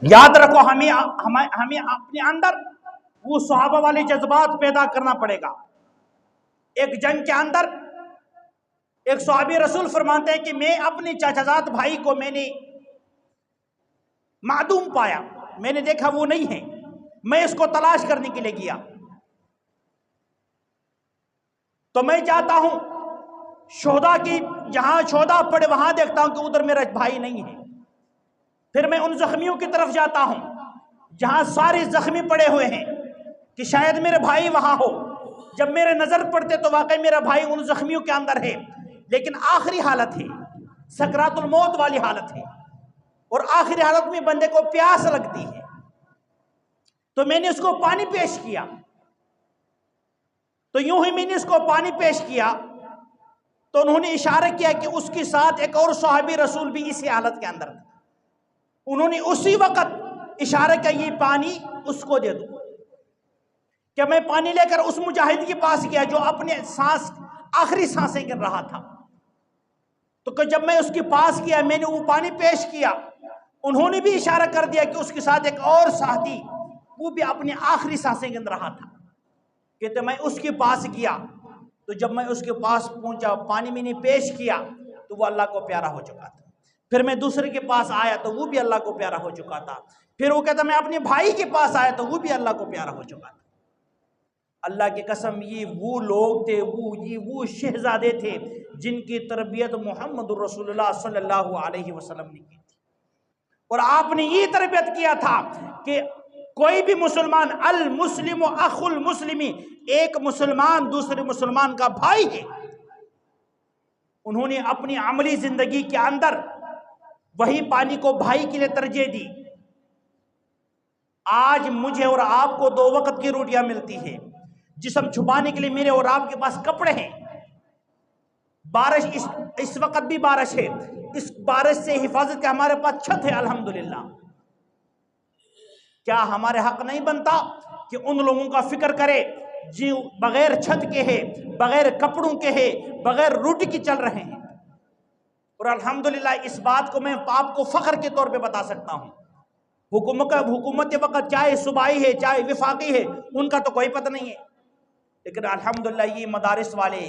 یاد رکھو ہمیں اپنے اندر وہ صحابہ والے جذبات پیدا کرنا پڑے گا۔ ایک جنگ کے اندر ایک صحابی رسول فرماتے ہیں کہ میں اپنے چچا زاد بھائی کو میں نے معدوم پایا، میں نے دیکھا وہ نہیں ہے، میں اس کو تلاش کرنے کے لیے گیا تو میں جاتا ہوں شہداء کی جہاں شہداء پڑے وہاں دیکھتا ہوں کہ ادھر میرا بھائی نہیں ہے، پھر میں ان زخمیوں کی طرف جاتا ہوں جہاں سارے زخمی پڑے ہوئے ہیں کہ شاید میرے بھائی وہاں ہو، جب میرے نظر پڑتے تو واقعی میرا بھائی ان زخمیوں کے اندر ہے، لیکن آخری حالت ہے، سکرات الموت والی حالت ہے، اور آخری حالت میں بندے کو پیاس لگتی ہے، تو میں نے اس کو پانی پیش کیا، تو یوں ہی میں نے اس کو پانی پیش کیا تو انہوں نے اشارہ کیا کہ اس کے ساتھ ایک اور صحابی رسول بھی اسی حالت کے اندر تھا، انہوں نے اسی وقت اشارہ کیا یہ پانی اس کو دے دو، کہ میں پانی لے کر اس مجاہد کے پاس گیا جو اپنے آخری سانسیں گر رہا تھا، تو کہ جب میں اس کے پاس گیا میں نے وہ پانی پیش کیا، انہوں نے بھی اشارہ کر دیا کہ اس کے ساتھ ایک اور ساتھی وہ بھی اپنی آخری سانسیں گن رہا تھا، کہتے میں اس کے پاس گیا تو جب میں اس کے پاس پہنچا پانی میں نے پیش کیا تو وہ اللہ کو پیارا ہو چکا تھا، پھر میں دوسرے کے پاس آیا تو وہ بھی اللہ کو پیارا ہو چکا تھا، پھر وہ کہتا میں اپنے بھائی کے پاس آیا تو وہ بھی اللہ کو پیارا ہو چکا تھا۔ اللہ کی قسم یہ وہ لوگ تھے، وہ شہزادے تھے جن کی تربیت محمد رسول اللہ صلی اللہ علیہ وسلم نے کی تھی، اور آپ نے یہ تربیت کیا تھا کہ کوئی بھی مسلمان المسلم اخو المسلمی، ایک مسلمان دوسرے مسلمان کا بھائی ہے۔ انہوں نے اپنی عملی زندگی کے اندر وہی پانی کو بھائی کے لیے ترجیح دی۔ آج مجھے اور آپ کو 2 وقت کی روٹیاں ملتی ہیں، جسم چھپانے کے لیے میرے اور آپ کے پاس کپڑے ہیں، بارش اس وقت بھی بارش ہے، اس بارش سے حفاظت کے ہمارے پاس چھت ہے الحمدللہ، کیا ہمارے حق نہیں بنتا کہ ان لوگوں کا فکر کرے جو بغیر چھت کے ہے، بغیر کپڑوں کے ہے، بغیر روٹی کی چل رہے ہیں؟ اور الحمدللہ اس بات کو میں آپ کو فخر کے طور پہ بتا سکتا ہوں، حکومت وقت چاہے صوبائی ہے چاہے وفاقی ہے ان کا تو کوئی پتہ نہیں ہے، لیکن الحمدللہ یہ مدارس والے،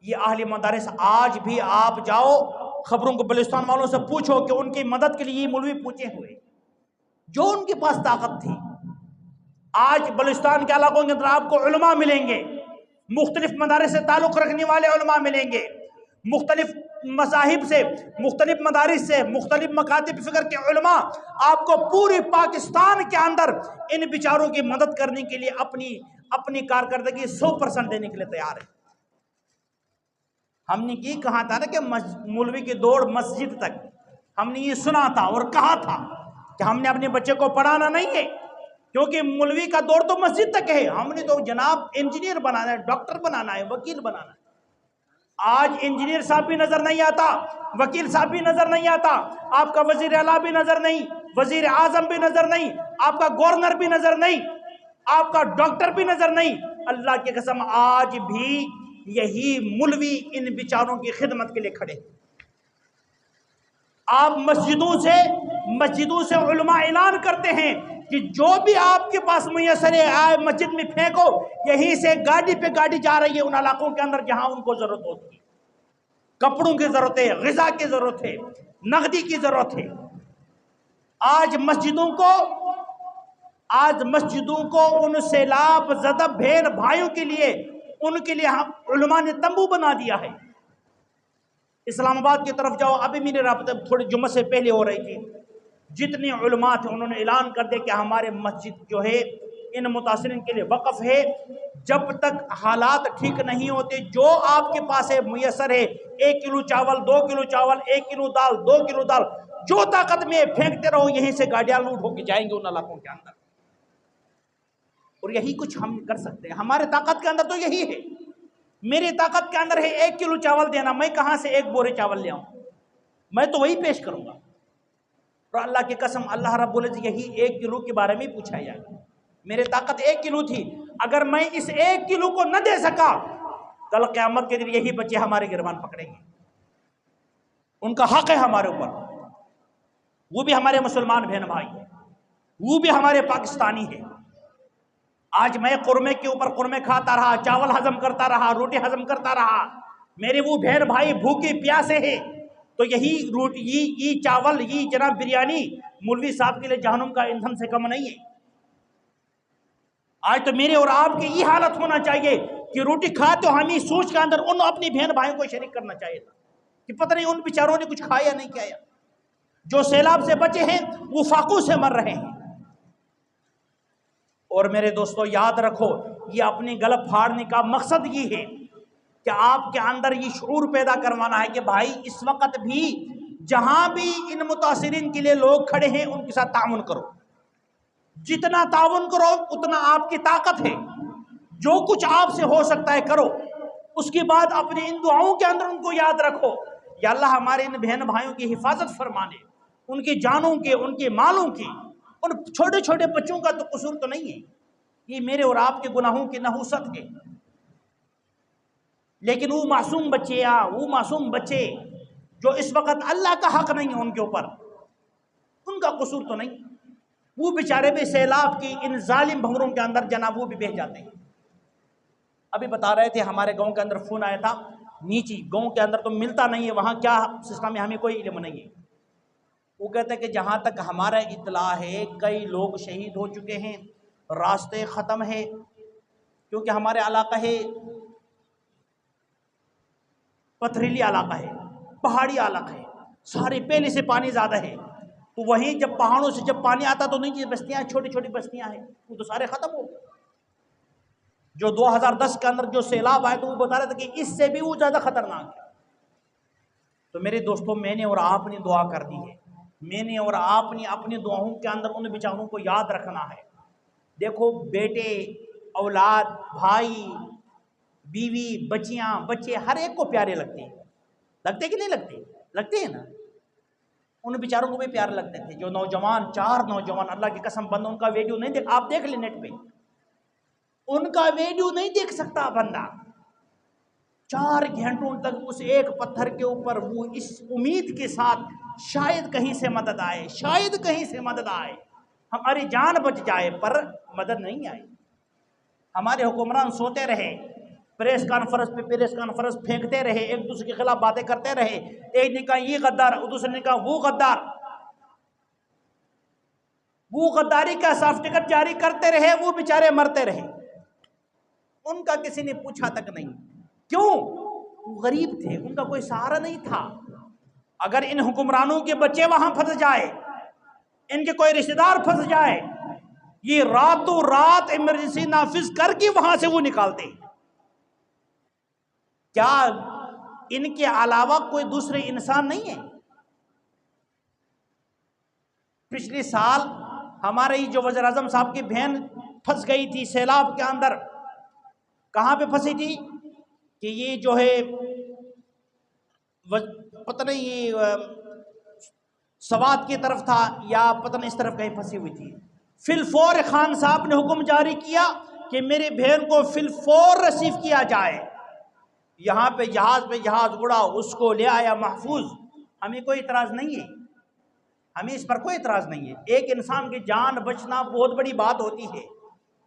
یہ اہل مدارس، آج بھی آپ جاؤ خبروں کو بلوچستان والوں سے پوچھو کہ ان کی مدد کے لیے یہ مولوی پوچھے ہوئے جو ان کے پاس طاقت تھی۔ آج بلوچستان کے علاقوں کے اندر آپ کو علماء ملیں گے، مختلف مدارس سے تعلق رکھنے والے علماء ملیں گے، مختلف مذاہب سے، مختلف مدارس سے، مختلف مکاتب فکر کے علماء آپ کو پوری پاکستان کے اندر ان بیچاروں کی مدد کرنے کے لیے اپنی کارکردگی 100% دینے کے لیے تیار ہے۔ ہم نے یہ کہا تھا نا کہ مولوی کی دوڑ مسجد تک، ہم نے یہ سنا تھا اور کہا تھا کہ ہم نے اپنے بچے کو پڑھانا نہیں ہے، کیونکہ مولوی کا دور تو مسجد تک ہے، ہم نے تو جناب انجینئر بنانا ہے، ڈاکٹر بنانا ہے، وکیل بنانا ہے۔ آج انجینئر صاحب بھی نظر نہیں آتا، وکیل صاحب بھی نظر نہیں آتا، آپ کا وزیر اعلیٰ بھی نظر نہیں، وزیر اعظم بھی نظر نہیں، آپ کا گورنر بھی نظر نہیں، آپ کا ڈاکٹر بھی نظر نہیں۔ اللہ کی قسم آج بھی یہی مولوی ان بیچاروں کی خدمت کے لیے کھڑے۔ آپ مسجدوں سے علماء اعلان کرتے ہیں کہ جو بھی آپ کے پاس میسر ہے آئے مسجد میں پھینکو، یہیں سے گاڑی پہ گاڑی جا رہی ہے ان علاقوں کے اندر جہاں ان کو ضرورت ہوتی ہے، کپڑوں کی ضرورت ہے، غذا کی ضرورت ہے، نقدی کی ضرورت ہے۔ آج مسجدوں کو ان سیلاب زدہ بہن بھائیوں کے لیے ان کے لیے علماء نے تمبو بنا دیا ہے۔ اسلام آباد کی طرف جاؤ، ابھی میرے رابطہ تھوڑے جمعہ سے پہلے ہو رہی تھی، جتنے علماء تھے انہوں نے اعلان کر دیا کہ ہمارے مسجد جو ہے ان متاثرین کے لیے وقف ہے، جب تک حالات ٹھیک نہیں ہوتے جو آپ کے پاس ہے میسر ہے، 1 کلو چاول، 2 کلو چاول، 1 کلو دال، 2 کلو دال، جو طاقت میں پھینکتے رہو، یہیں سے گاڑیاں لوٹ ہو کے جائیں گے ان علاقوں کے اندر، اور یہی کچھ ہم کر سکتے ہیں۔ ہمارے طاقت کے اندر تو یہی ہے، میری طاقت کے اندر ہے 1 کلو چاول دینا، میں کہاں سے 1 بورے چاول لے آؤں؟ میں تو وہی پیش کروں گا، اور اللہ کی قسم اللہ رب العزت یہی 1 کلو کے بارے میں پوچھا جائے گا۔ میری طاقت 1 کلو تھی، اگر میں اس 1 کلو کو نہ دے سکا، کل قیامت کے دن یہی بچے ہمارے گربان پکڑیں گے، ان کا حق ہے ہمارے اوپر، وہ بھی ہمارے مسلمان بہن بھائی ہیں۔ وہ بھی ہمارے پاکستانی ہے. آج میں قورمے کے اوپر قورمے کھاتا رہا، چاول ہضم کرتا رہا، روٹی ہضم کرتا رہا، میرے وہ بہن بھائی بھوکے پیاسے ہیں، تو یہی روٹی، یہ چاول، یہ جناب بریانی مولوی صاحب کے لیے جہنم کا ایندھن سے کم نہیں ہے. آج تو میرے اور آپ کی یہ حالت ہونا چاہیے کہ روٹی کھاتے تو ہمیں سوچ کے اندر ان اپنی بہن بھائیوں کو شریک کرنا چاہیے تھا کہ پتہ نہیں ان بیچاروں نے کچھ کھایا نہیں کھایا. جو سیلاب سے بچے ہیں وہ فاقوں سے مر رہے ہیں. اور میرے دوستو یاد رکھو، یہ اپنی گلب پھاڑنے کا مقصد یہ ہے کہ آپ کے اندر یہ شعور پیدا کروانا ہے کہ بھائی اس وقت بھی جہاں بھی ان متاثرین کے لیے لوگ کھڑے ہیں ان کے ساتھ تعاون کرو. جتنا تعاون کرو اتنا آپ کی طاقت ہے. جو کچھ آپ سے ہو سکتا ہے کرو. اس کے بعد اپنے ان دعاؤں کے اندر ان کو یاد رکھو، یا اللہ ہمارے ان بہن بھائیوں کی حفاظت فرمانے، ان کی جانوں کے، ان کے مالوں کی. ان چھوٹے چھوٹے بچوں کا تو قصور تو نہیں ہے، یہ میرے اور آپ کے گناہوں کی نحوست ہے. لیکن وہ معصوم بچے جو اس وقت اللہ کا حق نہیں ہے ان کے اوپر، ان کا قصور تو نہیں. وہ بیچارے بھی سیلاب کی ان ظالم بھنوروں کے اندر جناب وہ بھی بہہ جاتے ہیں. ابھی بتا رہے تھے ہمارے گاؤں کے اندر فون آیا تھا، نیچی گاؤں کے اندر تو ملتا نہیں ہے، وہاں کیا سسٹم ہے ہمیں کوئی علم نہیں ہے. وہ کہتے ہیں کہ جہاں تک ہمارا اطلاع ہے کئی لوگ شہید ہو چکے ہیں، راستے ختم ہے، کیونکہ ہمارے علاقہ ہے پتھریلی علاقہ ہے، پہاڑی علاقہ ہے، سارے پہلے سے پانی زیادہ ہے. تو وہیں جب پہاڑوں سے جب پانی آتا تو نیچے بستیاں، چھوٹی چھوٹی بستیاں ہیں، وہ تو سارے ختم ہو گئے. جو 2010 کے اندر جو سیلاب آئے تو وہ بتا رہے تھے کہ اس سے بھی وہ زیادہ خطرناک ہے. تو میرے دوستوں میں نے اور آپ نے دعا کر دی ہے، میں نے اور آپ نے اپنی دعاؤں کے اندر ان بیچاروں کو یاد رکھنا ہے. دیکھو بیٹے، اولاد، بھائی، بیوی، بچیاں، بچے ہر ایک کو پیارے لگتے ہیں. لگتے کہ نہیں لگتے؟ لگتے ہیں نا. ان بیچاروں کو بھی پیارے لگتے تھے. جو نوجوان، 4 نوجوان، اللہ کی قسم بندہ ان کا ویڈیو نہیں دیکھ، آپ دیکھ لیں نیٹ پہ، ان کا ویڈیو نہیں دیکھ سکتا بندہ. 4 گھنٹوں تک اس ایک پتھر کے اوپر وہ اس امید کے ساتھ شاید کہیں سے مدد آئے، شاید کہیں سے مدد آئے، ہماری جان بچ جائے، پر مدد نہیں آئی. ہمارے حکمران سوتے رہے، پریس کانفرنس پھینکتے رہے، ایک دوسرے کے خلاف باتیں کرتے رہے. ایک نے کہا یہ غدار، دوسرے نے کہا وہ غدار. وہ غداری کا سرٹیفکیٹ جاری کرتے رہے، وہ بیچارے مرتے رہے. ان کا کسی نے پوچھا تک نہیں. کیوں؟ وہ غریب تھے، ان کا کوئی سہارا نہیں تھا. اگر ان حکمرانوں کے بچے وہاں پھنس جائے، ان کے کوئی رشتہ دار پھنس جائے، یہ راتوں رات ایمرجنسی نافذ کر کے وہاں سے وہ نکالتے. کیا ان کے علاوہ کوئی دوسرے انسان نہیں ہے؟ پچھلے سال ہمارے ہی جو وزیر اعظم صاحب کی بہن پھنس گئی تھی سیلاب کے اندر. کہاں پہ پھنسی تھی؟ کہ یہ جو ہے پتہ نہیں یہ سوات کی طرف تھا یا پتہ نہیں اس طرف کہیں پھنسی ہوئی تھی. فی الفور خان صاحب نے حکم جاری کیا کہ میری بہن کو فی الفور ریسیو کیا جائے. یہاں پہ جہاز اڑا، اس کو لے آیا محفوظ. ہمیں کوئی اعتراض نہیں ہے، ہمیں اس پر کوئی اعتراض نہیں ہے. ایک انسان کی جان بچنا بہت بڑی بات ہوتی ہے،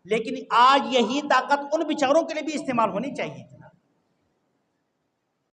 لیکن آج یہی طاقت ان بیچاروں کے لیے بھی استعمال ہونی چاہیے.